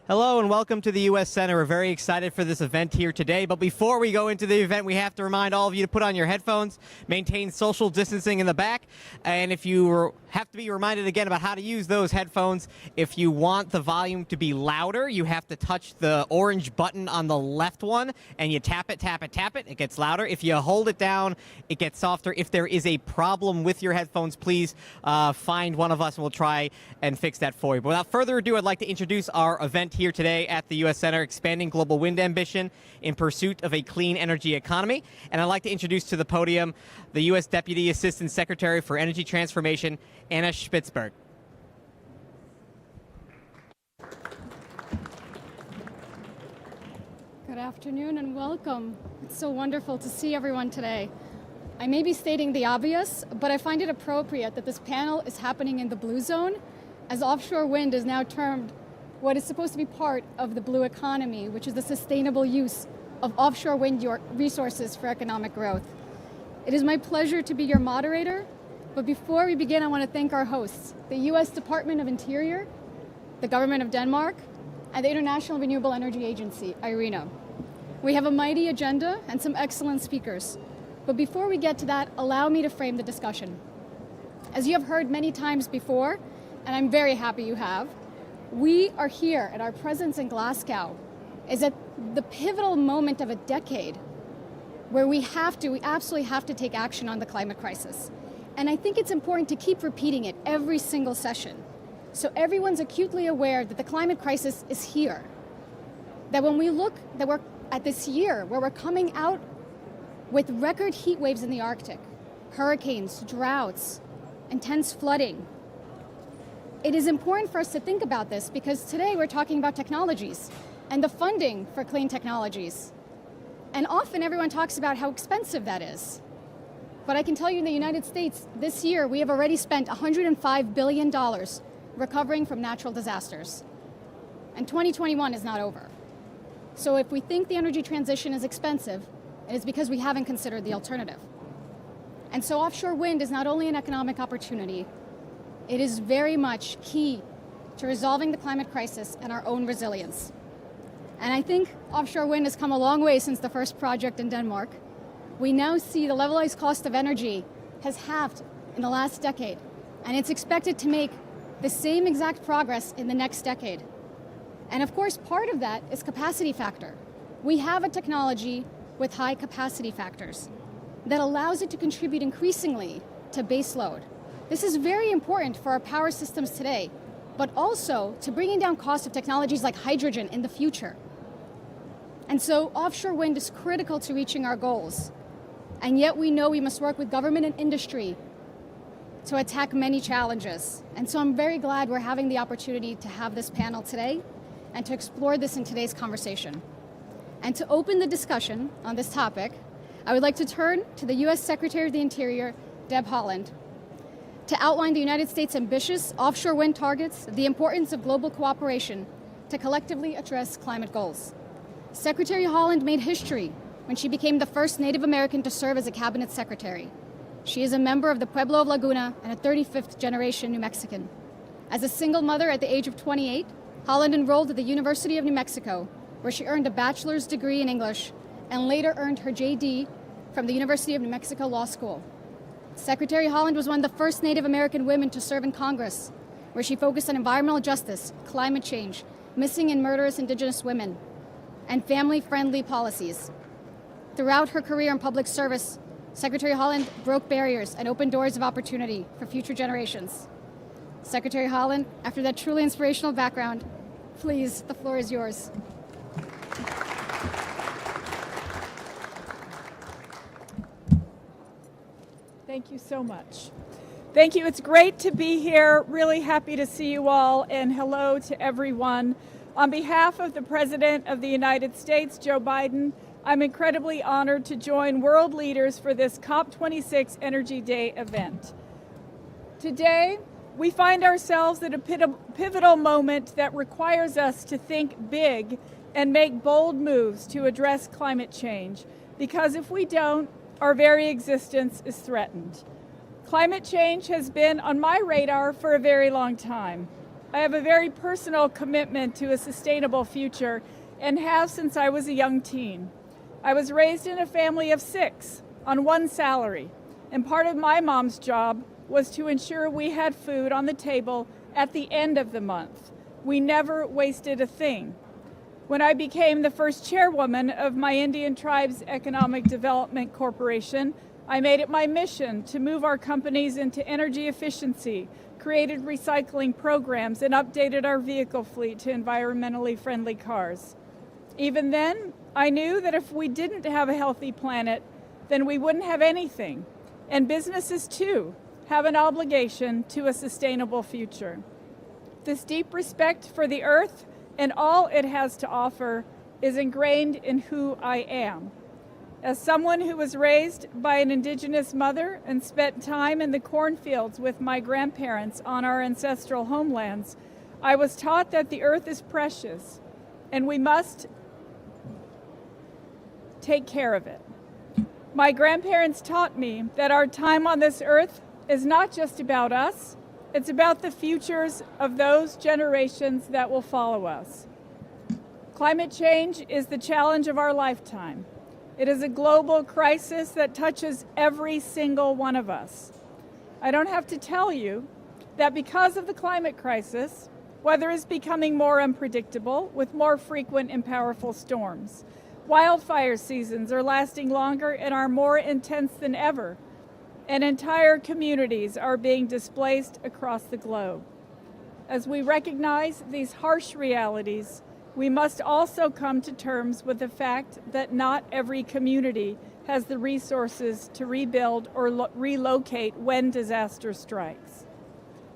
Hello and welcome to the U.S. Center. We're very excited for this event here today. But before we go into the event, we have to remind all of you to put on your headphones, maintain social distancing in the back, and if you have to be reminded again about how to use those headphones, if you want the volume to be louder, you have to touch the orange button on the left one, and you tap it, tap it, tap it. It gets louder. If you hold it down, it gets softer. If there is a problem with your headphones, please find one of us and we'll try and fix that for you. But without further ado, I'd like to introduce our event here today at the U.S. Center, Expanding Global Wind Ambition in Pursuit of a Clean Energy Economy. And I'd like to introduce to the podium the U.S. Deputy Assistant Secretary for Energy Transformation, Anna Schpitzberg. Good afternoon and welcome. It's so wonderful to see everyone today. I may be stating the obvious, but I find it appropriate that this panel is happening in the blue zone, as offshore wind is now termed what is supposed to be part of the blue economy, which is the sustainable use of offshore wind resources for economic growth. It is my pleasure to be your moderator, but before we begin, I want to thank our hosts, the U.S. Department of Interior, the Government of Denmark, and the International Renewable Energy Agency, IRENA. We have a mighty agenda and some excellent speakers. But before we get to that, allow me to frame the discussion. As you have heard many times before, and I'm very happy you have, we are here, and our presence in Glasgow is at the pivotal moment of a decade where we absolutely have to take action on the climate crisis. And I think it's important to keep repeating it every single session, so everyone's acutely aware that the climate crisis is here. That when we look that we're at this year where we're coming out with record heat waves in the Arctic, hurricanes, droughts, intense flooding, it is important for us to think about this because today we're talking about technologies and the funding for clean technologies. And often everyone talks about how expensive that is. But I can tell you in the United States, this year we have already spent $105 billion recovering from natural disasters. And 2021 is not over. So if we think the energy transition is expensive, it is because we haven't considered the alternative. And so offshore wind is not only an economic opportunity, it is very much key to resolving the climate crisis and our own resilience. And I think offshore wind has come a long way since the first project in Denmark. We now see the levelized cost of energy has halved in the last decade, and it's expected to make the same exact progress in the next decade. And of course, part of that is capacity factor. We have a technology with high capacity factors that allows it to contribute increasingly to base load. This is very important for our power systems today, but also to bringing down costs of technologies like hydrogen in the future. And so offshore wind is critical to reaching our goals. And yet we know we must work with government and industry to attack many challenges. And so I'm very glad we're having the opportunity to have this panel today and to explore this in today's conversation. And to open the discussion on this topic, I would like to turn to the U.S. Secretary of the Interior, Deb Haaland, to outline the United States' ambitious offshore wind targets, the importance of global cooperation to collectively address climate goals. Secretary Haaland made history when she became the first Native American to serve as a cabinet secretary. She is a member of the Pueblo of Laguna and a 35th generation New Mexican. As a single mother at the age of 28, Haaland enrolled at the University of New Mexico, where she earned a bachelor's degree in English and later earned her JD from the University of New Mexico Law School. Secretary Haaland was one of the first Native American women to serve in Congress, where she focused on environmental justice, climate change, missing and murderous Indigenous women, and family-friendly policies. Throughout her career in public service, Secretary Haaland broke barriers and opened doors of opportunity for future generations. Secretary Haaland, after that truly inspirational background, please, the floor is yours. Thank you so much. Thank you. It's great to be here. Really happy to see you all, and hello to everyone. On behalf of the President of the United States, Joe Biden, I'm incredibly honored to join world leaders for this COP26 Energy Day event. Today, we find ourselves at a pivotal moment that requires us to think big and make bold moves to address climate change, because if we don't, our very existence is threatened. Climate change has been on my radar for a very long time. I have a very personal commitment to a sustainable future and have since I was a young teen. I was raised in a family of 6 on one salary, and part of my mom's job was to ensure we had food on the table at the end of the month. We never wasted a thing. When I became the first chairwoman of my Indian Tribes Economic Development Corporation, I made it my mission to move our companies into energy efficiency, created recycling programs, and updated our vehicle fleet to environmentally friendly cars. Even then, I knew that if we didn't have a healthy planet, then we wouldn't have anything. And businesses, too, have an obligation to a sustainable future. This deep respect for the earth and all it has to offer is ingrained in who I am. As someone who was raised by an indigenous mother and spent time in the cornfields with my grandparents on our ancestral homelands, I was taught that the earth is precious and we must take care of it. My grandparents taught me that our time on this earth is not just about us, it's about the futures of those generations that will follow us. Climate change is the challenge of our lifetime. It is a global crisis that touches every single one of us. I don't have to tell you that because of the climate crisis, weather is becoming more unpredictable with more frequent and powerful storms. Wildfire seasons are lasting longer and are more intense than ever, and entire communities are being displaced across the globe. As we recognize these harsh realities, we must also come to terms with the fact that not every community has the resources to rebuild or relocate when disaster strikes.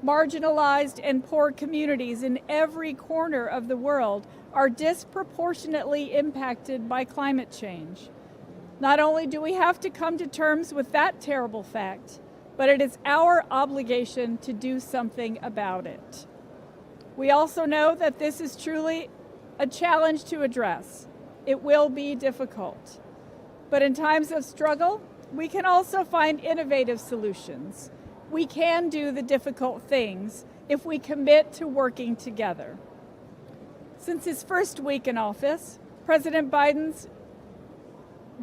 Marginalized and poor communities in every corner of the world are disproportionately impacted by climate change. Not only do we have to come to terms with that terrible fact, but it is our obligation to do something about it. We also know that this is truly a challenge to address. It will be difficult. But in times of struggle, we can also find innovative solutions. We can do the difficult things if we commit to working together. Since his first week in office, President Biden's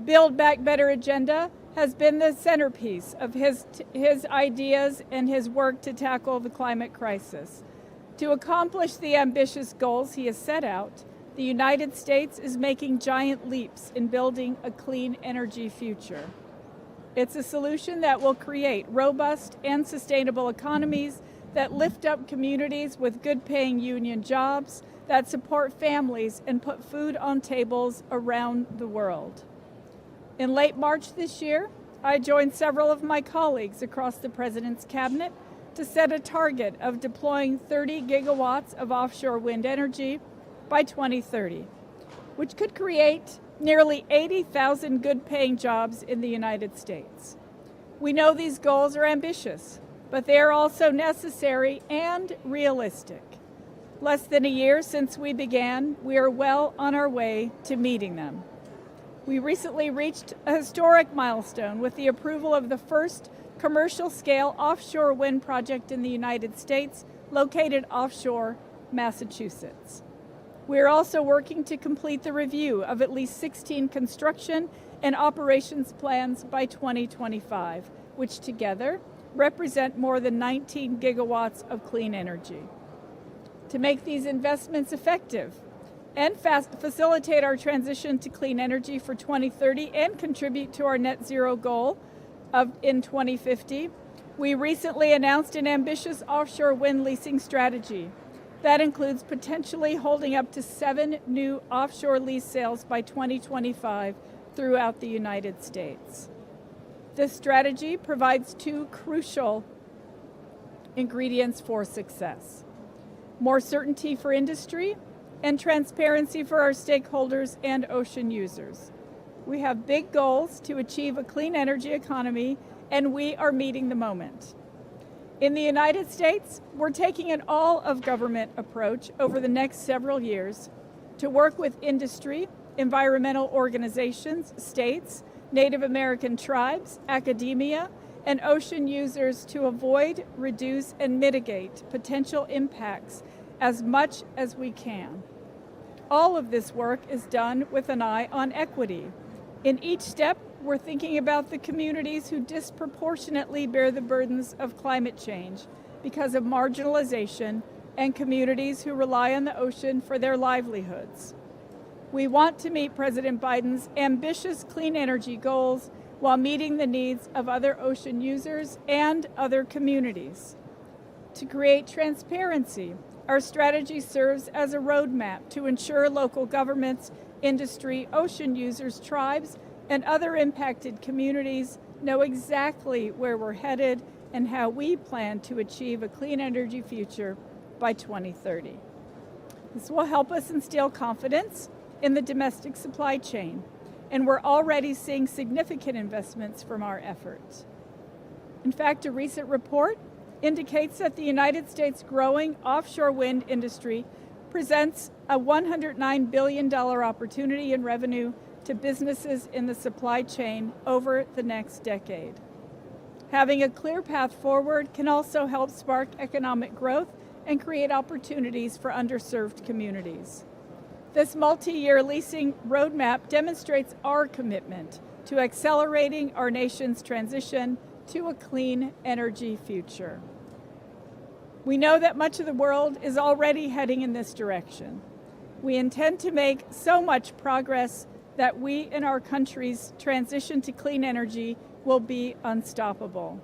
Build Back Better agenda has been the centerpiece of his ideas and his work to tackle the climate crisis. To accomplish the ambitious goals he has set out, the United States is making giant leaps in building a clean energy future. It's a solution that will create robust and sustainable economies that lift up communities with good-paying union jobs, that support families and put food on tables around the world. In late March this year, I joined several of my colleagues across the President's cabinet to set a target of deploying 30 gigawatts of offshore wind energy by 2030, which could create nearly 80,000 good-paying jobs in the United States. We know these goals are ambitious, but they are also necessary and realistic. Less than a year since we began, we are well on our way to meeting them. We recently reached a historic milestone with the approval of the first commercial-scale offshore wind project in the United States, located offshore Massachusetts. We are also working to complete the review of at least 16 construction and operations plans by 2025, which together represent more than 19 gigawatts of clean energy. To make these investments effective and facilitate our transition to clean energy for 2030 and contribute to our net zero goal in 2050, we recently announced an ambitious offshore wind leasing strategy. That includes potentially holding up to 7 new offshore lease sales by 2025 throughout the United States. This strategy provides 2 crucial ingredients for success: more certainty for industry and transparency for our stakeholders and ocean users. We have big goals to achieve a clean energy economy, and we are meeting the moment. In the United States, we're taking an all-of-government approach over the next several years to work with industry, environmental organizations, states, Native American tribes, academia, and ocean users to avoid, reduce, and mitigate potential impacts as much as we can. All of this work is done with an eye on equity. In each step, we're thinking about the communities who disproportionately bear the burdens of climate change because of marginalization and communities who rely on the ocean for their livelihoods. We want to meet President Biden's ambitious clean energy goals while meeting the needs of other ocean users and other communities. To create transparency, our strategy serves as a roadmap to ensure local governments, industry, ocean users, tribes, and other impacted communities know exactly where we're headed and how we plan to achieve a clean energy future by 2030. This will help us instill confidence in the domestic supply chain, and we're already seeing significant investments from our efforts. In fact, a recent report indicates that the United States' growing offshore wind industry presents a $109 billion opportunity in revenue to businesses in the supply chain over the next decade. Having a clear path forward can also help spark economic growth and create opportunities for underserved communities. This multi-year leasing roadmap demonstrates our commitment to accelerating our nation's transition to a clean energy future. We know that much of the world is already heading in this direction. We intend to make so much progress that we in our country's transition to clean energy will be unstoppable.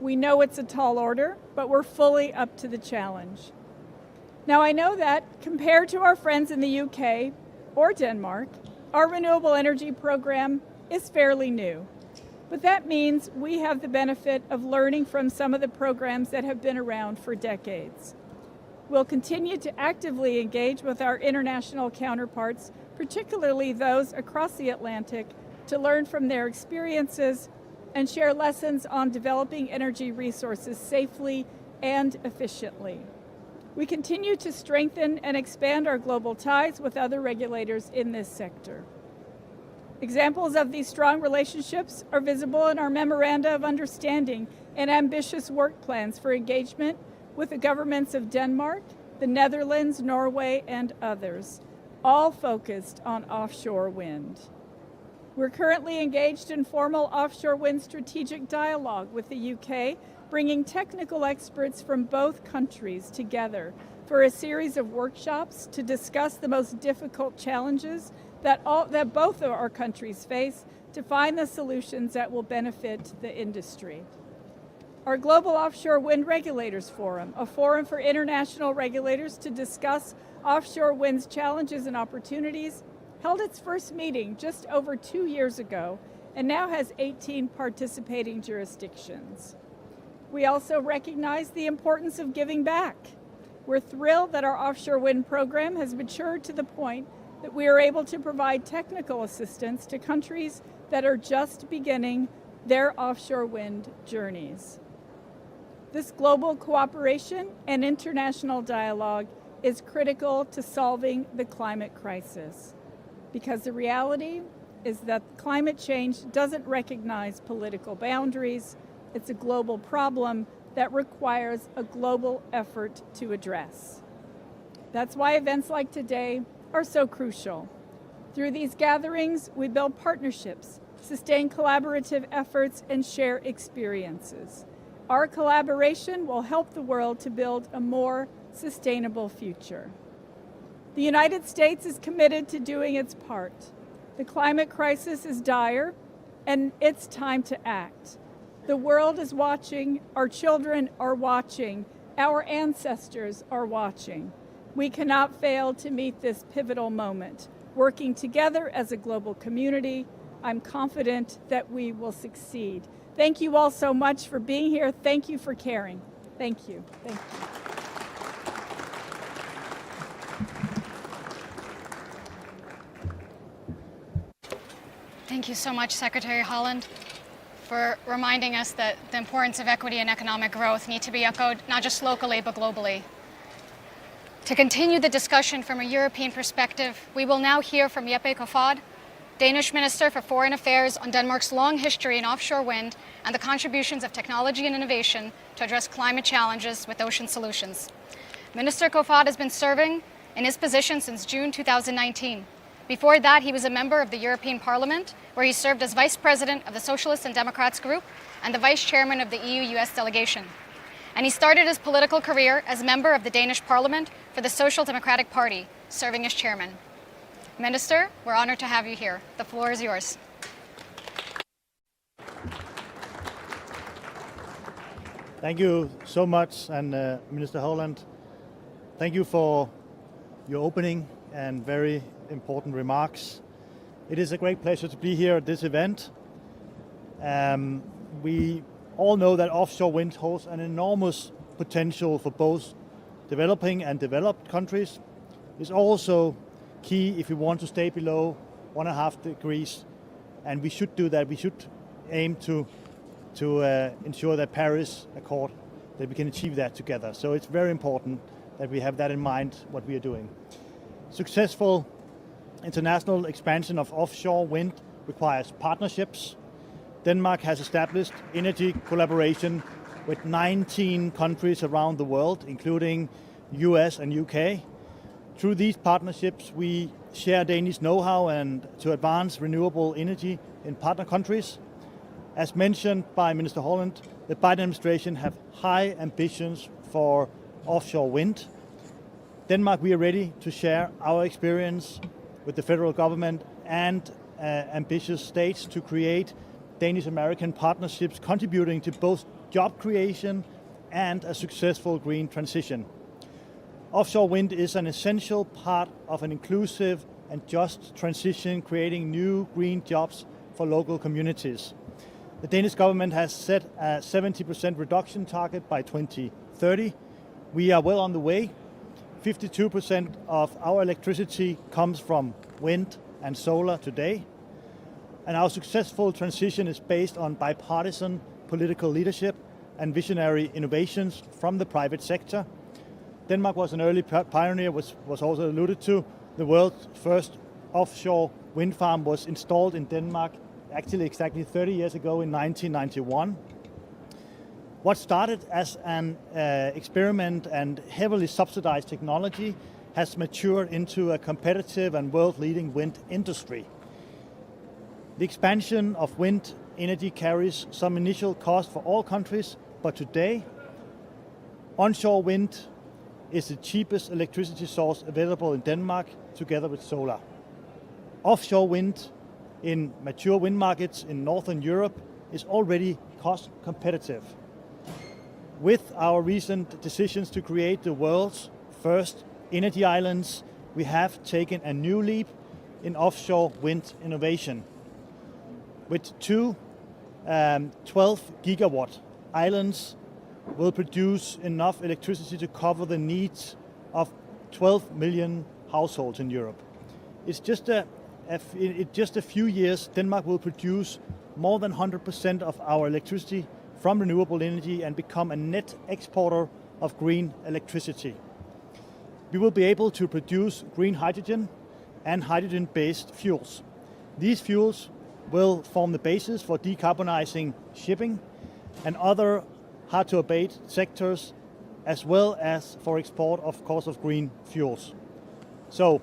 We know it's a tall order, but we're fully up to the challenge. Now, I know that compared to our friends in the UK or Denmark, our renewable energy program is fairly new. But that means we have the benefit of learning from some of the programs that have been around for decades. We'll continue to actively engage with our international counterparts, particularly those across the Atlantic, to learn from their experiences and share lessons on developing energy resources safely and efficiently. We continue to strengthen and expand our global ties with other regulators in this sector. Examples of these strong relationships are visible in our memoranda of understanding and ambitious work plans for engagement with the governments of Denmark, the Netherlands, Norway, and others, all focused on offshore wind. We're currently engaged in formal offshore wind strategic dialogue with the UK, bringing technical experts from both countries together for a series of workshops to discuss the most difficult challenges that both of our countries face to find the solutions that will benefit the industry. Our Global Offshore Wind Regulators Forum, a forum for international regulators to discuss offshore wind's challenges and opportunities, held its first meeting just over 2 years ago and now has 18 participating jurisdictions. We also recognize the importance of giving back. We're thrilled that our offshore wind program has matured to the point that we are able to provide technical assistance to countries that are just beginning their offshore wind journeys. This global cooperation and international dialogue is critical to solving the climate crisis, because the reality is that climate change doesn't recognize political boundaries. It's a global problem that requires a global effort to address. That's why events like today are so crucial. Through these gatherings, we build partnerships, sustain collaborative efforts, and share experiences. Our collaboration will help the world to build a more sustainable future. The United States is committed to doing its part. The climate crisis is dire, and it's time to act. The world is watching, our children are watching, our ancestors are watching. We cannot fail to meet this pivotal moment. Working together as a global community, I'm confident that we will succeed. Thank you all so much for being here. Thank you for caring. Thank you. Thank you. Thank you so much, Secretary Haaland, for reminding us that the importance of equity and economic growth need to be echoed not just locally, but globally. To continue the discussion from a European perspective, we will now hear from Jeppe Kofod, Danish Minister for Foreign Affairs, on Denmark's long history in offshore wind and the contributions of technology and innovation to address climate challenges with ocean solutions. Minister Kofod has been serving in his position since June 2019. Before that, he was a member of the European Parliament, where he served as Vice President of the Socialists and Democrats Group and the Vice Chairman of the EU-US delegation. And he started his political career as member of the Danish Parliament for the Social Democratic Party, serving as chairman. Minister, we're honored to have you here. The floor is yours. Thank you so much, and Minister Holland, thank you for your opening and very important remarks. It is a great pleasure to be here at this event. We all know that offshore wind holds an enormous potential for both developing and developed countries. It's also key if we want to stay below 1.5 degrees, and we should do that. We should aim to ensure that Paris Accord, that we can achieve that together. So it's very important that we have that in mind, what we are doing. Successful international expansion of offshore wind requires partnerships. Denmark has established energy collaboration with 19 countries around the world, including US and UK. Through these partnerships, we share Danish know-how and to advance renewable energy in partner countries. As mentioned by Minister Holland, the Biden administration have high ambitions for offshore wind. Denmark, we are ready to share our experience with the federal government and ambitious states to create Danish-American partnerships contributing to both job creation and a successful green transition. Offshore wind is an essential part of an inclusive and just transition, creating new green jobs for local communities. The Danish government has set a 70% reduction target by 2030. We are well on the way. 52% of our electricity comes from wind and solar today. And our successful transition is based on bipartisan political leadership and visionary innovations from the private sector. Denmark was an early pioneer, was also alluded to. The world's first offshore wind farm was installed in Denmark actually exactly 30 years ago in 1991. What started as an experiment and heavily subsidized technology has matured into a competitive and world-leading wind industry. The expansion of wind energy carries some initial cost for all countries, but today, onshore wind is the cheapest electricity source available in Denmark, together with solar. Offshore wind in mature wind markets in Northern Europe is already cost competitive. With our recent decisions to create the world's first energy islands, we have taken a new leap in offshore wind innovation. With two 12 gigawatt islands will produce enough electricity to cover the needs of 12 million households in Europe. It's just in just a few years, Denmark will produce more than 100% of our electricity from renewable energy and become a net exporter of green electricity. We will be able to produce green hydrogen and hydrogen-based fuels. These fuels will form the basis for decarbonizing shipping and other hard-to-abate sectors, as well as for export, of course, of green fuels. So,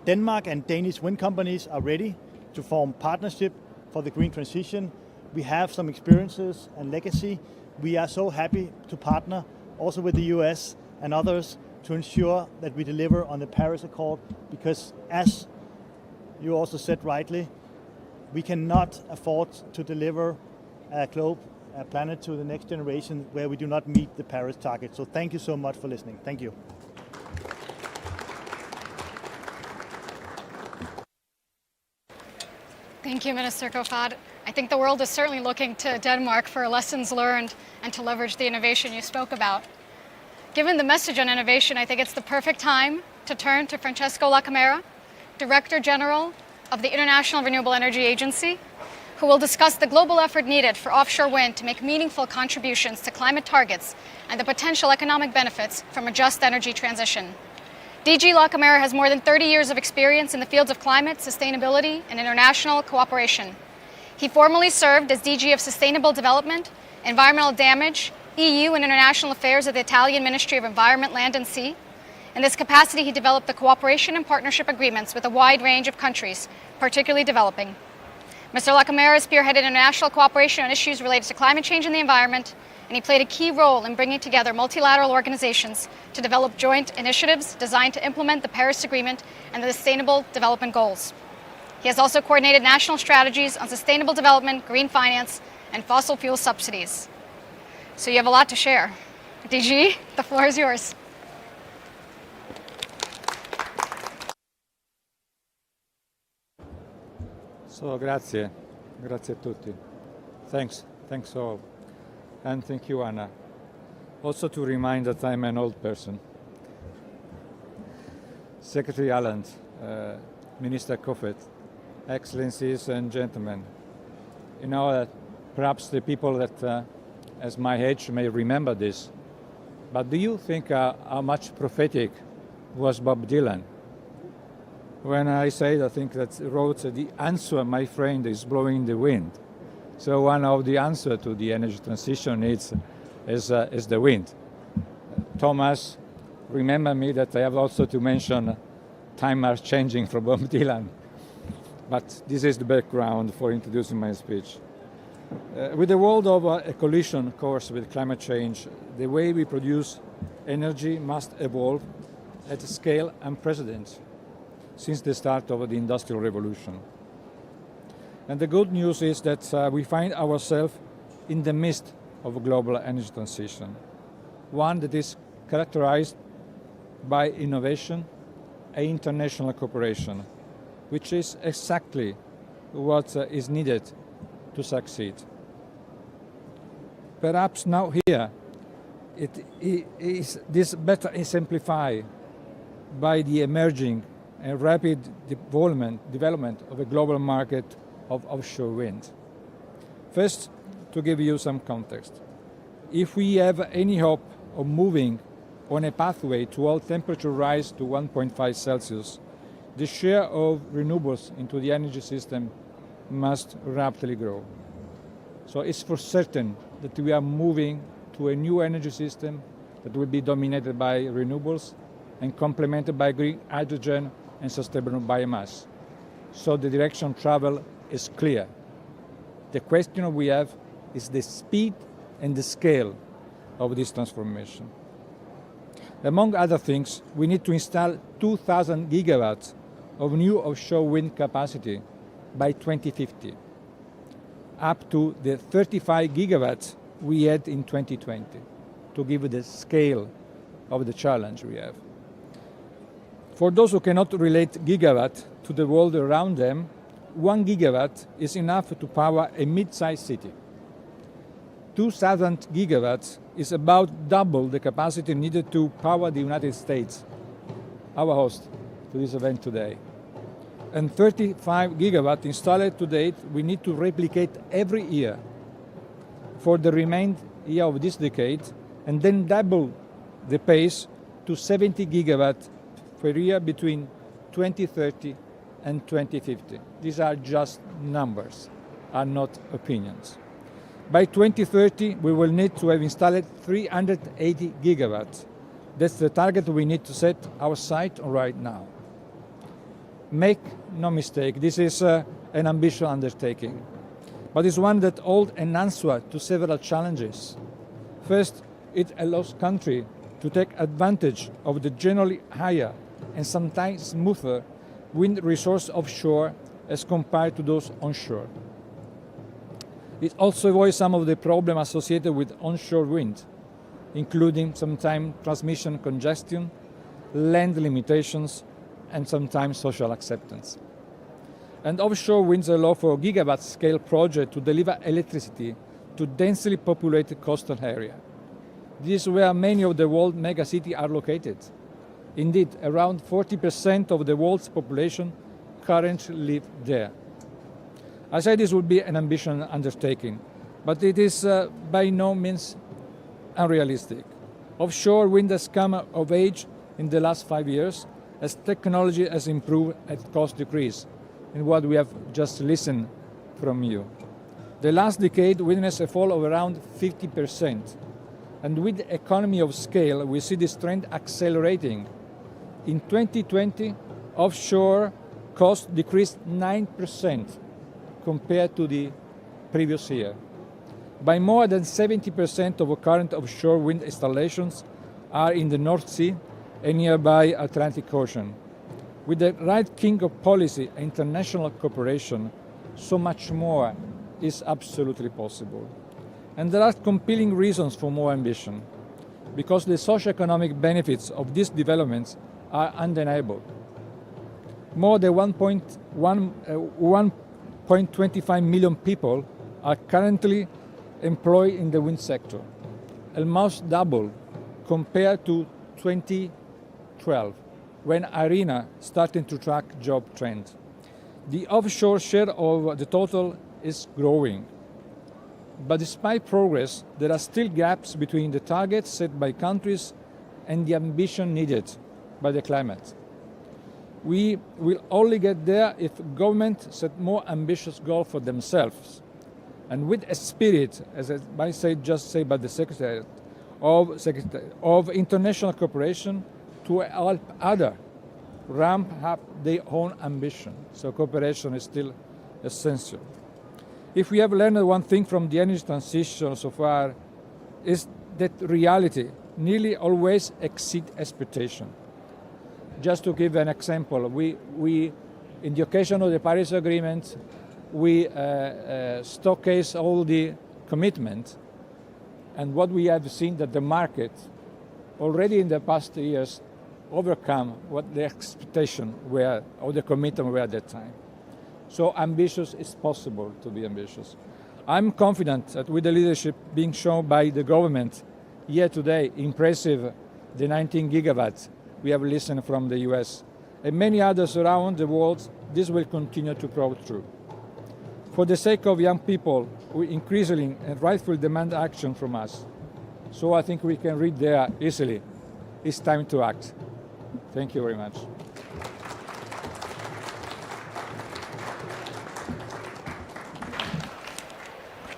Denmark and Danish wind companies are ready to form partnership for the green transition. We have some experiences and legacy. We are so happy to partner also with the US and others to ensure that we deliver on the Paris Accord, because as you also said rightly, we cannot afford to deliver a planet to the next generation where we do not meet the Paris target. So thank you so much for listening. Thank you. Thank you, Minister Kofod. I think the world is certainly looking to Denmark for lessons learned and to leverage the innovation you spoke about. Given the message on innovation, I think it's the perfect time to turn to Francesco La Camera, Director General of the International Renewable Energy Agency, who will discuss the global effort needed for offshore wind to make meaningful contributions to climate targets and the potential economic benefits from a just energy transition. DG La Camera has more than 30 years of experience in the fields of climate, sustainability, and international cooperation. He formerly served as DG of Sustainable Development, Environmental Damage, EU and International Affairs of the Italian Ministry of Environment, Land and Sea. In this capacity, he developed the cooperation and partnership agreements with a wide range of countries, particularly developing. Mr. La Camera spearheaded international cooperation on issues related to climate change and the environment, and he played a key role in bringing together multilateral organizations to develop joint initiatives designed to implement the Paris Agreement and the Sustainable Development Goals. He has also coordinated national strategies on sustainable development, green finance, and fossil fuel subsidies. So you have a lot to share. DG, the floor is yours. So, grazie a tutti. Thanks all. And thank you, Anna. Also to remind that I'm an old person. Secretary Allen, Minister Koffet, Excellencies and gentlemen. You know, perhaps the people that, as my age, may remember this, but do you think how much prophetic was Bob Dylan? When I said, I think that wrote, the answer, my friend, is blowing the wind. So one of the answers to the energy transition is the wind. Thomas, remember me that I have also to mention time are changing for Bob Dylan. But this is the background for introducing my speech. With the world of a collision course with climate change, the way we produce energy must evolve at a scale unprecedented since the start of the Industrial Revolution. And the good news is that we find ourselves in the midst of a global energy transition, one that is characterized by innovation and international cooperation, which is exactly what is needed to succeed. Perhaps now here, this better exemplified by the emerging and rapid development of a global market of offshore wind. First, to give you some context. If we have any hope of moving on a pathway toward temperature rise to 1.5 Celsius, the share of renewables into the energy system must rapidly grow. So it's for certain that we are moving to a new energy system that will be dominated by renewables and complemented by green hydrogen and sustainable biomass. So the direction of travel is clear. The question we have is the speed and the scale of this transformation. Among other things, we need to install 2,000 gigawatts of new offshore wind capacity by 2050, up to the 35 gigawatts we had in 2020, to give the scale of the challenge we have. For those who cannot relate gigawatt to the world around them, 1 gigawatt is enough to power a mid-sized city. 2,000 gigawatts is about double the capacity needed to power the United States, our host to this event today. And 35 gigawatts installed to date, we need to replicate every year for the remaining year of this decade, and then double the pace to 70 gigawatts per year between 2030 and 2050. These are just numbers, are not opinions. By 2030, we will need to have installed 380 gigawatts. That's the target we need to set our sight on right now. Make no mistake, this is an ambitious undertaking, but it's one that holds an answer to several challenges. First, it allows countries to take advantage of the generally higher and sometimes smoother wind resource offshore as compared to those onshore. It also avoids some of the problems associated with onshore wind, including sometimes transmission congestion, land limitations, and sometimes social acceptance. And offshore winds allow for gigawatt-scale projects to deliver electricity to densely populated coastal areas. This is where many of the world's megacities are located. Indeed, around 40% of the world's population currently live there. I said this would be an ambitious undertaking, but it is by no means unrealistic. Offshore wind has come of age in the last 5 years as technology has improved and cost decrease, in what we have just listened from you. The last decade witnessed a fall of around 50%, And with the economy of scale, we see this trend accelerating. In 2020, offshore costs decreased 9% compared to the previous year. By more than 70% of current offshore wind installations are in the North Sea and nearby Atlantic Ocean. With the right kind of policy and international cooperation, so much more is absolutely possible. And there are compelling reasons for more ambition, because the socio-economic benefits of these developments are undeniable. More than 1.25 million people are currently employed in the wind sector, almost double compared to 2012, when IRENA started to track job trends. The offshore share of the total is growing. But despite progress, there are still gaps between the targets set by countries and the ambition needed by the climate. We will only get there if governments set more ambitious goals for themselves, and with a spirit, as I might say, just say by the Secretary, of international cooperation to help others ramp up their own ambition. So cooperation is still essential. If we have learned one thing from the energy transition so far, is that reality nearly always exceeds expectation. Just to give an example, we in the occasion of the Paris Agreement, we showcase all the commitment, and what we have seen that the market already in the past years overcome what the expectation were or the commitment were at that time. So ambitious is possible to be ambitious. I'm confident that with the leadership being shown by the government here today, impressive, the 19 gigawatts we have listened from the US, and many others around the world, this will continue to prove true. For the sake of young people, we increasingly and rightfully demand action from us. So I think we can read there easily, it's time to act. Thank you very much.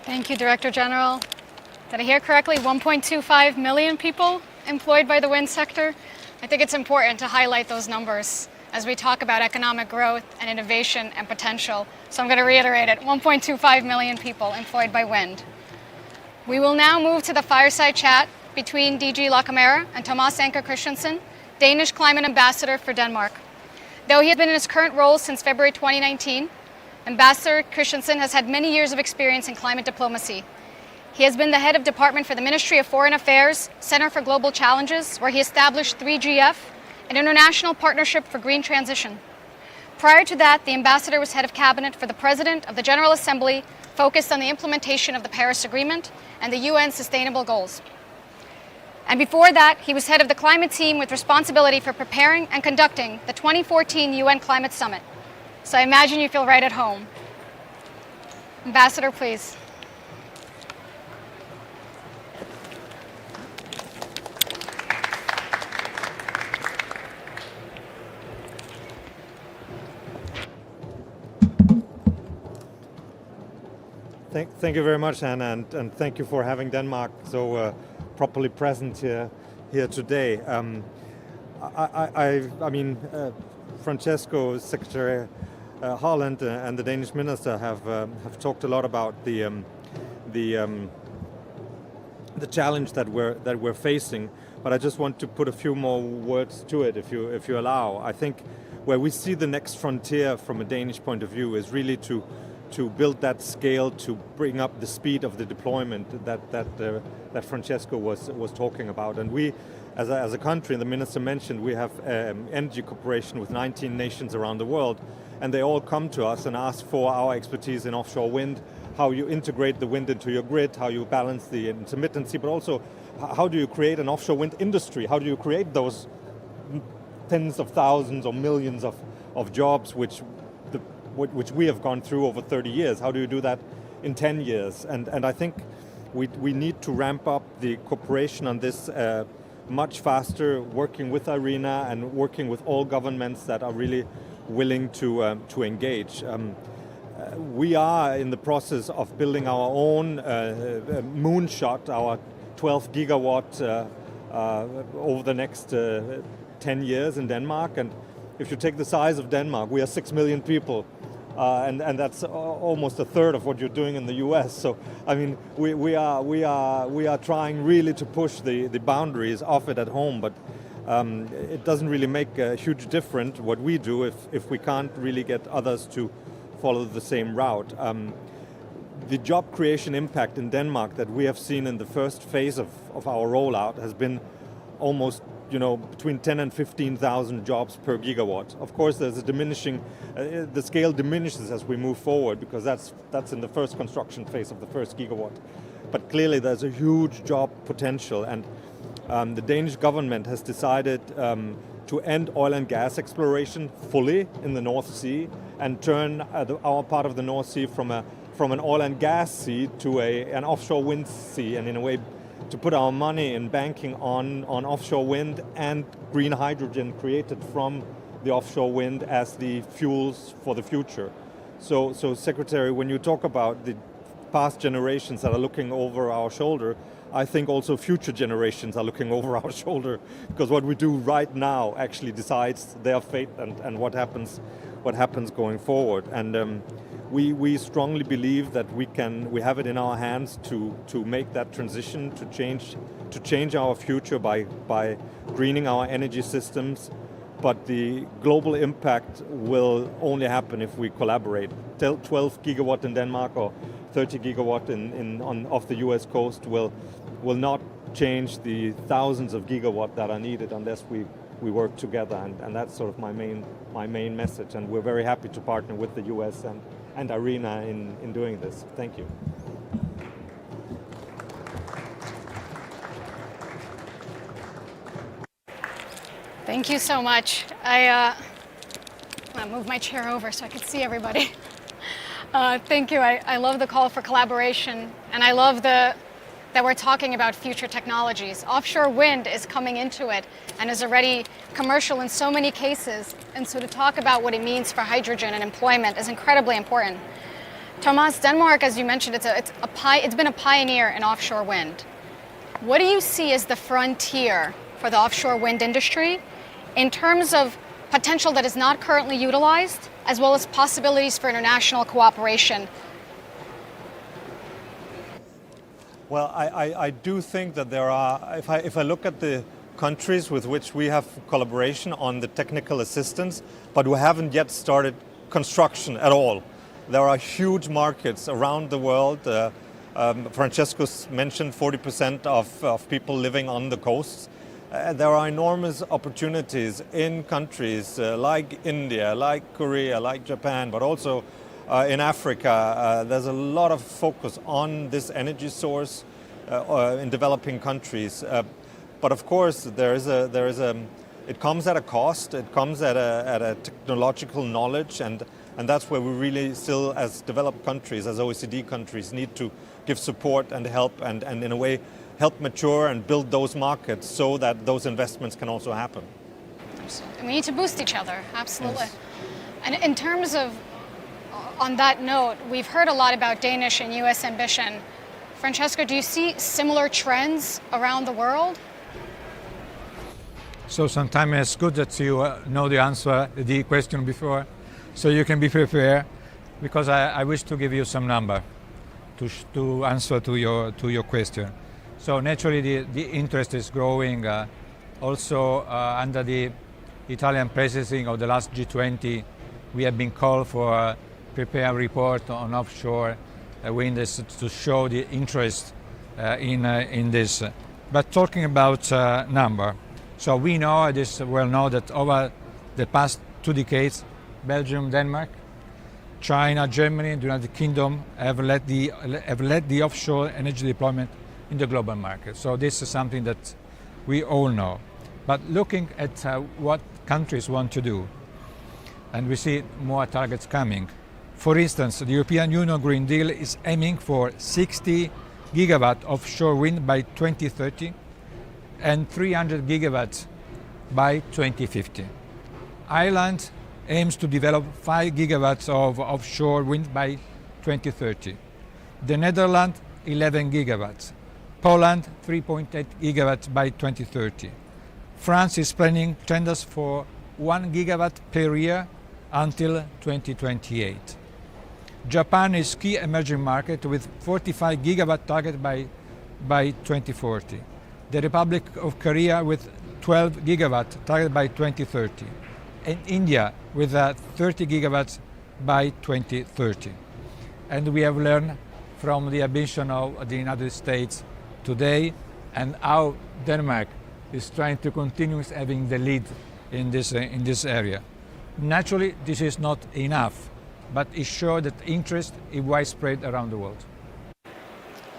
Thank you, Director General. Did I hear correctly? 1.25 million people employed by the wind sector? I think it's important to highlight those numbers as we talk about economic growth and innovation and potential. So I'm going to reiterate it, 1.25 million people employed by wind. We will now move to the fireside chat between DG La Camera and Thomas Anker Christensen, Danish Climate Ambassador for Denmark. Though he has been in his current role since February 2019, Ambassador Christensen has had many years of experience in climate diplomacy. He has been the head of department for the Ministry of Foreign Affairs, Center for Global Challenges, where he established 3GF, an international partnership for green transition. Prior to that, the ambassador was head of cabinet for the President of the General Assembly, focused on the implementation of the Paris Agreement and the UN Sustainable Goals. And before that, he was head of the climate team with responsibility for preparing and conducting the 2014 UN Climate Summit. So I imagine you feel right at home. Ambassador, please. Thank you very much, Anna, and thank you for having Denmark so properly present here today. I mean, Francesco, Secretary Holland, and the Danish minister have talked a lot about the challenge that we're facing. But I just want to put a few more words to it, if you allow. I think where we see the next frontier from a Danish point of view is really to build that scale, to bring up the speed of the deployment that Francesco was talking about. And we, as a country, and the minister mentioned, we have energy cooperation with 19 nations around the world, and they all come to us and ask for our expertise in offshore wind, how you integrate the wind into your grid, how you balance the intermittency, but also how do you create an offshore wind industry? How do you create those tens of thousands or millions of jobs which we have gone through over 30 years? How do you do that in 10 years? And I think we need to ramp up the cooperation on this much faster, working with IRENA and working with all governments that are really willing to engage. We are in the process of building our own moonshot, our 12 gigawatt over the next 10 years in Denmark. And if you take the size of Denmark, we are 6 million people. And that's almost a third of what you're doing in the U.S. So, I mean, we are trying really to push the boundaries of it at home, but it doesn't really make a huge difference what we do if we can't really get others to follow the same route. The job creation impact in Denmark that we have seen in the first phase of our rollout has been almost, between 10 and 15,000 jobs per gigawatt. Of course, there's a diminishing, the scale diminishes as we move forward because that's in the first construction phase of the first gigawatt. But clearly there's a huge job potential, and the Danish government has decided to end oil and gas exploration fully in the North Sea and turn our part of the North Sea from an oil and gas sea to an offshore wind sea, and in a way to put our money in banking on offshore wind and green hydrogen created from the offshore wind as the fuels for the future. So Secretary, when you talk about the past generations that are looking over our shoulder, I think also future generations are looking over our shoulder, because what we do right now actually decides their fate and what happens going forward. And we strongly believe that we have it in our hands to make that transition, to change our future by greening our energy systems. But the global impact will only happen if we collaborate. 12 gigawatt in Denmark or 30 gigawatt off the US coast will not change the thousands of gigawatt that are needed unless we work together, and that's sort of my main message. And we're very happy to partner with the US and IRENA in doing this. Thank you. Thank you so much. I'm gonna move my chair over so I can see everybody. Thank you. I love the call for collaboration, and I love that we're talking about future technologies. Offshore wind is coming into it and is already commercial in so many cases. And so to talk about what it means for hydrogen and employment is incredibly important. Thomas, Denmark, as you mentioned, it's been a pioneer in offshore wind. What do you see as the frontier for the offshore wind industry in terms of potential that is not currently utilized, as well as possibilities for international cooperation? Well, I do think that there are, if I look at the countries with which we have collaboration on the technical assistance, but we haven't yet started construction at all. There are huge markets around the world. Francesco mentioned 40% of people living on the coasts. There are enormous opportunities in countries like India, like Korea, like Japan, but also in Africa. There's a lot of focus on this energy source in developing countries. But of course, it comes at a cost. It comes at a technological knowledge, and that's where we really still, as developed countries, as OECD countries, need to give support and help, and in a way help mature and build those markets so that those investments can also happen. We need to boost each other, absolutely. Yes. And in terms of, on that note, we've heard a lot about Danish and US ambition. Francesco, do you see similar trends around the world? So sometimes it's good that you know the answer, the question before, so you can be prepared, because I wish to give you some number to answer to your question. So naturally the interest is growing. Also under the Italian presidency of the last G20, we have been called for prepare a report on offshore wind to show the interest in this. But talking about number, so we know, it is well known, that over the past 2 decades, Belgium, Denmark, China, Germany, the United Kingdom have led the offshore energy deployment in the global market. So this is something that we all know. But looking at what countries want to do, and we see more targets coming. For instance, the European Union Green Deal is aiming for 60 gigawatt offshore wind by 2030 and 300 gigawatts by 2050. Ireland aims to develop 5 gigawatts of offshore wind by 2030. The Netherlands, 11 gigawatts. Poland 3.8 gigawatts by 2030. France is planning tenders for 1 gigawatt per year until 2028. Japan is key emerging market with 45 gigawatt target by 2040. The Republic of Korea with 12 gigawatt target by 2030. And India with 30 gigawatts by 2030. And we have learned from the ambition of the United States today and how Denmark is trying to continue having the lead in this area. Naturally, this is not enough, but it shows that interest is widespread around the world.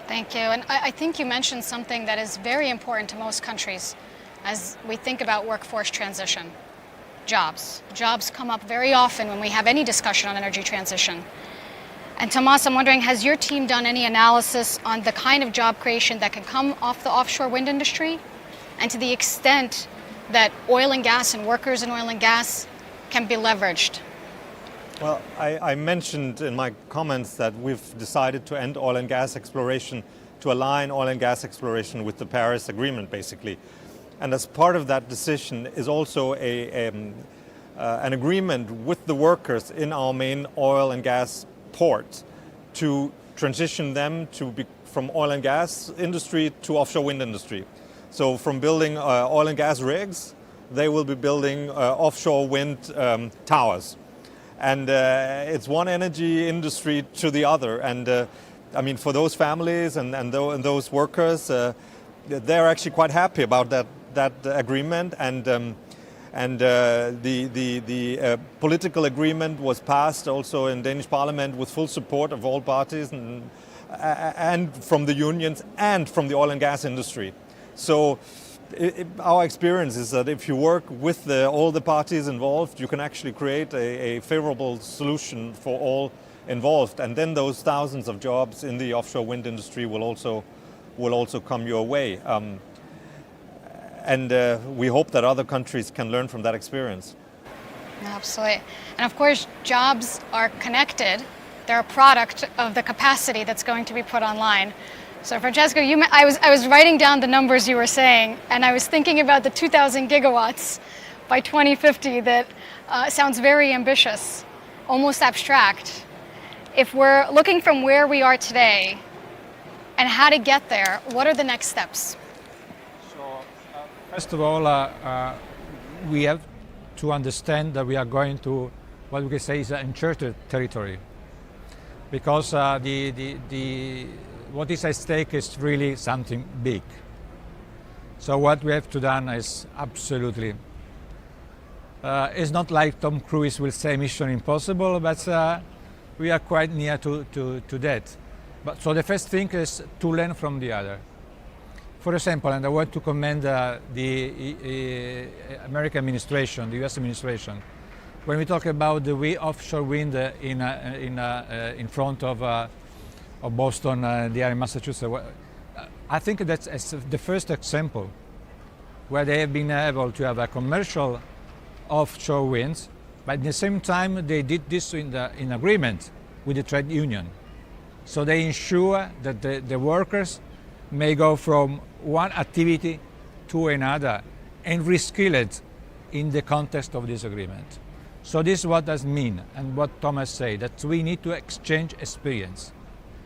Thank you. And I think you mentioned something that is very important to most countries as we think about workforce transition. Jobs. Jobs come up very often when we have any discussion on energy transition. And Tomas, I'm wondering, has your team done any analysis on the kind of job creation that can come off the offshore wind industry? And to the extent that oil and gas and workers in oil and gas can be leveraged? Well, I mentioned in my comments that we've decided to end oil and gas exploration, to align oil and gas exploration with the Paris Agreement, basically. And as part of that decision is also an agreement with the workers in our main oil and gas port to transition them from oil and gas industry to offshore wind industry. So from building oil and gas rigs, they will be building offshore wind towers. And it's one energy industry to the other. And I mean, for those families and those workers, they're actually quite happy about that agreement. And the political agreement was passed also in Danish Parliament with full support of all parties and from the unions and from the oil and gas industry. So our experience is that if you work with all the parties involved, you can actually create a favorable solution for all involved. And then those thousands of jobs in the offshore wind industry will also come your way. And we hope that other countries can learn from that experience. Absolutely. And of course, jobs are connected. They're a product of the capacity that's going to be put online. So Francesco, I was writing down the numbers you were saying, and I was thinking about the 2,000 gigawatts by 2050 that sounds very ambitious, almost abstract. If we're looking from where we are today and how to get there, what are the next steps? First of all, we have to understand that we are going to what we can say is uncharted territory, because what is at stake is really something big. So what we have to do is absolutely, it's not like Tom Cruise will say Mission Impossible, but we are quite near to that. But so the first thing is to learn from the other. For example, and I want to commend the American administration, the US administration, when we talk about the offshore wind in front of Boston, the area in Massachusetts, I think that's the first example where they have been able to have a commercial offshore winds, but at the same time they did this in agreement with the trade union. So they ensure that the workers may go from one activity to another and reskill it in the context of this agreement. So this is what does mean, and what Thomas said, that we need to exchange experience.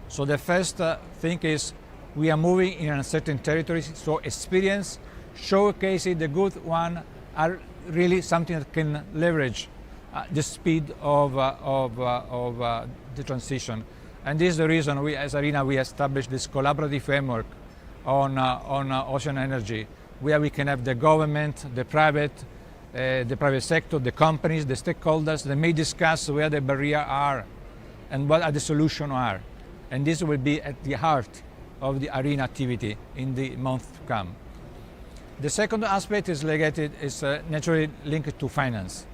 So the first thing is we are moving in uncertain territories, so experience, showcasing the good one are really something that can leverage the speed of the transition. And this is the reason we, as ARENA, we established this collaborative framework on ocean energy, where we can have the government, the private sector, the companies, the stakeholders, they may discuss where the barriers are and what are the solutions are. And this will be at the heart of the ARENA activity in the months to come. The second aspect is naturally linked to finance.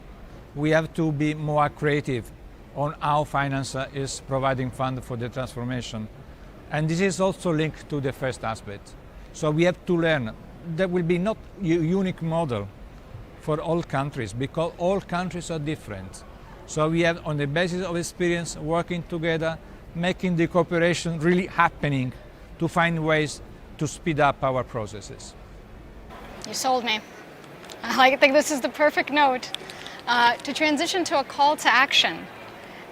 We have to be more creative on how finance is providing funds for the transformation. And this is also linked to the first aspect. So we have to learn. There will be not a unique model for all countries, because all countries are different. So we have, on the basis of experience, working together, making the cooperation really happening to find ways to speed up our processes. You sold me. I think this is the perfect note to transition to a call to action.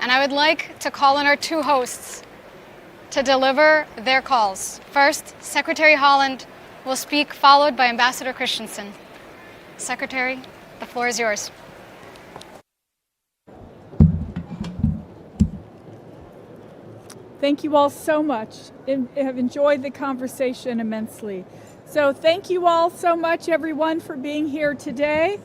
And I would like to call on our two hosts to deliver their calls. First, Secretary Haaland will speak, followed by Ambassador Christensen. Secretary, the floor is yours. Thank you all so much. I have enjoyed the conversation immensely. So thank you all so much, everyone, for being here today.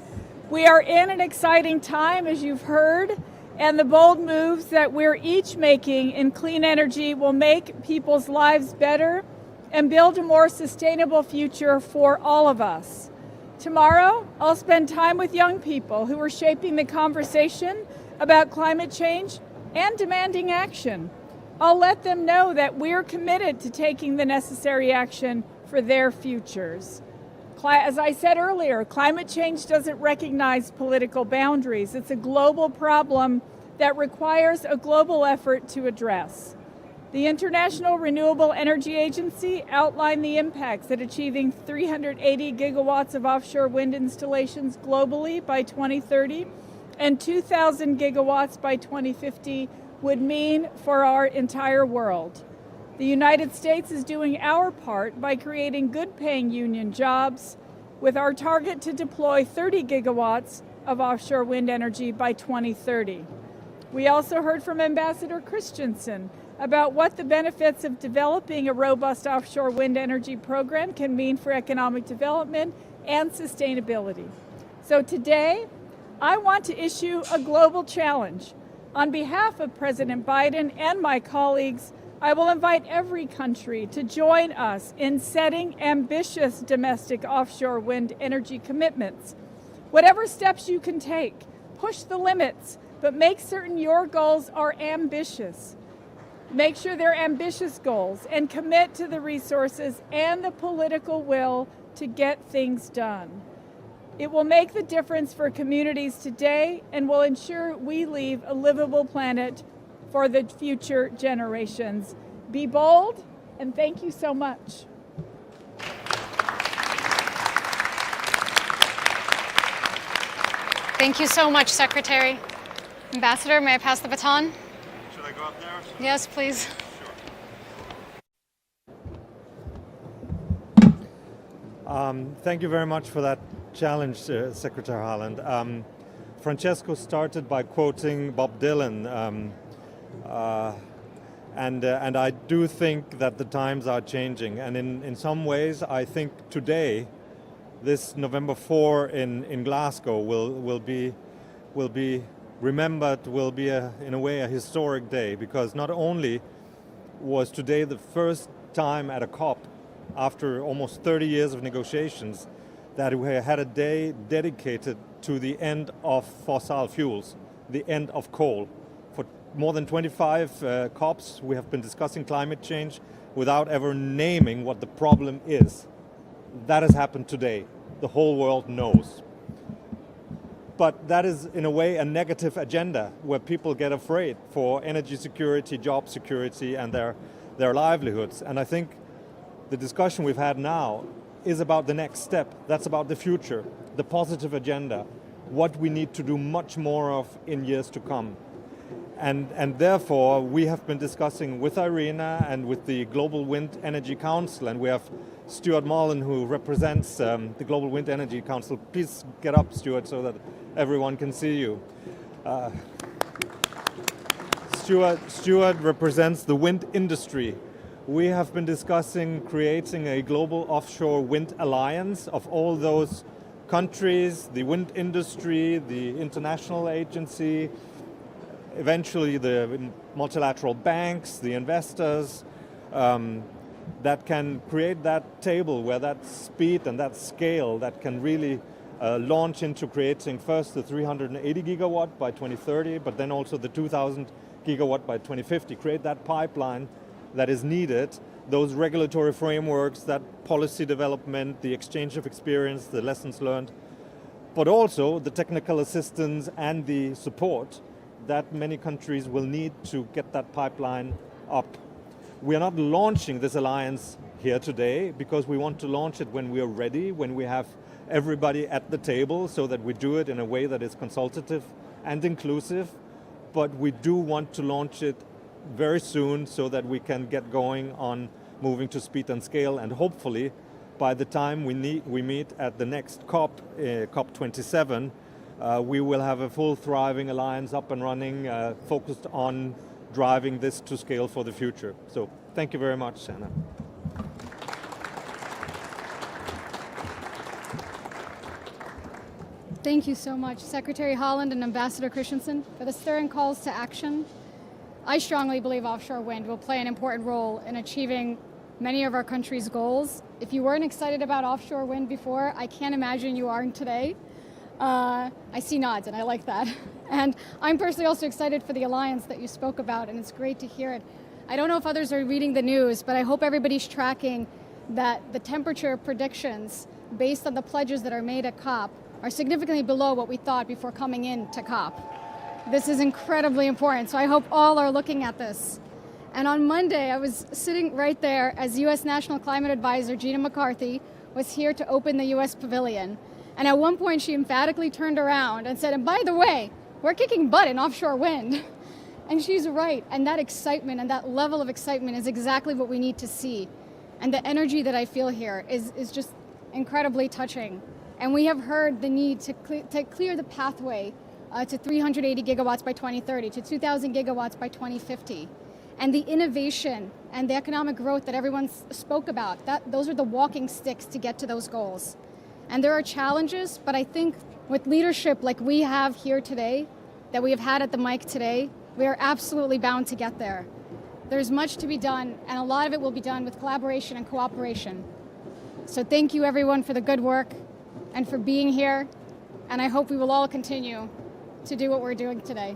We are in an exciting time, as you've heard, and the bold moves that we're each making in clean energy will make people's lives better and build a more sustainable future for all of us. Tomorrow, I'll spend time with young people who are shaping the conversation about climate change and demanding action. I'll let them know that we're committed to taking the necessary action for their futures. As I said earlier, climate change doesn't recognize political boundaries. It's a global problem that requires a global effort to address. The International Renewable Energy Agency outlined the impacts that achieving 380 gigawatts of offshore wind installations globally by 2030 and 2,000 gigawatts by 2050 would mean for our entire world. The United States is doing our part by creating good-paying union jobs with our target to deploy 30 gigawatts of offshore wind energy by 2030. We also heard from Ambassador Christensen about what the benefits of developing a robust offshore wind energy program can mean for economic development and sustainability. So today, I want to issue a global challenge. On behalf of President Biden and my colleagues, I will invite every country to join us in setting ambitious domestic offshore wind energy commitments. Whatever steps you can take, push the limits, but make certain your goals are ambitious. Make sure they're ambitious goals and commit to the resources and the political will to get things done. It will make the difference for communities today and will ensure we leave a livable planet for the future generations. Be bold, and thank you so much. Thank you so much, Secretary. Ambassador, may I pass the baton? Should I go up there? Yes, please. Thank you very much for that challenge, Secretary Haaland. Francesco started by quoting Bob Dylan, and I do think that the times are changing. And in some ways, I think today, this November 4 in Glasgow will be remembered, will be in a way a historic day, because not only was today the first time at a COP after almost 30 years of negotiations that we had a day dedicated to the end of fossil fuels, the end of coal. For more than 25 COPs, we have been discussing climate change without ever naming what the problem is. That has happened today. The whole world knows. But that is, in a way, a negative agenda where people get afraid for energy security, job security, and their livelihoods. And I think the discussion we've had now is about the next step. That's about the future, the positive agenda, what we need to do much more of in years to come. And therefore, we have been discussing with IRENA and with the Global Wind Energy Council, and we have Stuart Mullen, who represents the Global Wind Energy Council. Please get up, Stuart, so that everyone can see you. Stuart represents the wind industry. We have been discussing creating a global offshore wind alliance of all those countries, the wind industry, the international agency, eventually the multilateral banks, the investors, that can create that table where that speed and that scale that can really launch into creating first the 380 gigawatt by 2030, but then also the 2,000 gigawatt by 2050, create that pipeline that is needed, those regulatory frameworks, that policy development, the exchange of experience, the lessons learned, but also the technical assistance and the support that many countries will need to get that pipeline up. We are not launching this alliance here today because we want to launch it when we are ready, when we have everybody at the table, so that we do it in a way that is consultative and inclusive. But we do want to launch it very soon so that we can get going on moving to speed and scale, and hopefully by the time we meet at the next COP, COP27, we will have a full thriving alliance up and running, focused on driving this to scale for the future. So thank you very much, Anna. Thank you so much, Secretary Holland and Ambassador Christensen, for the stirring calls to action. I strongly believe offshore wind will play an important role in achieving many of our country's goals. If you weren't excited about offshore wind before, I can't imagine you aren't today. I see nods, and I like that. And I'm personally also excited for the alliance that you spoke about, and it's great to hear it. I don't know if others are reading the news, but I hope everybody's tracking that the temperature predictions based on the pledges that are made at COP are significantly below what we thought before coming in to COP. This is incredibly important, so I hope all are looking at this. And on Monday, I was sitting right there as U.S. National Climate Advisor Gina McCarthy was here to open the U.S. pavilion. And at one point, she emphatically turned around and said, and by the way, we're kicking butt in offshore wind. And she's right. And that excitement and that level of excitement is exactly what we need to see. And the energy that I feel here is just incredibly touching. And we have heard the need to clear the pathway to 380 gigawatts by 2030, to 2,000 gigawatts by 2050. And the innovation and the economic growth that everyone spoke about, those are the walking sticks to get to those goals. And there are challenges, but I think with leadership like we have here today, that we have had at the mic today, we are absolutely bound to get there. There's much to be done, and a lot of it will be done with collaboration and cooperation. So thank you everyone for the good work and for being here, and I hope we will all continue to do what we're doing today.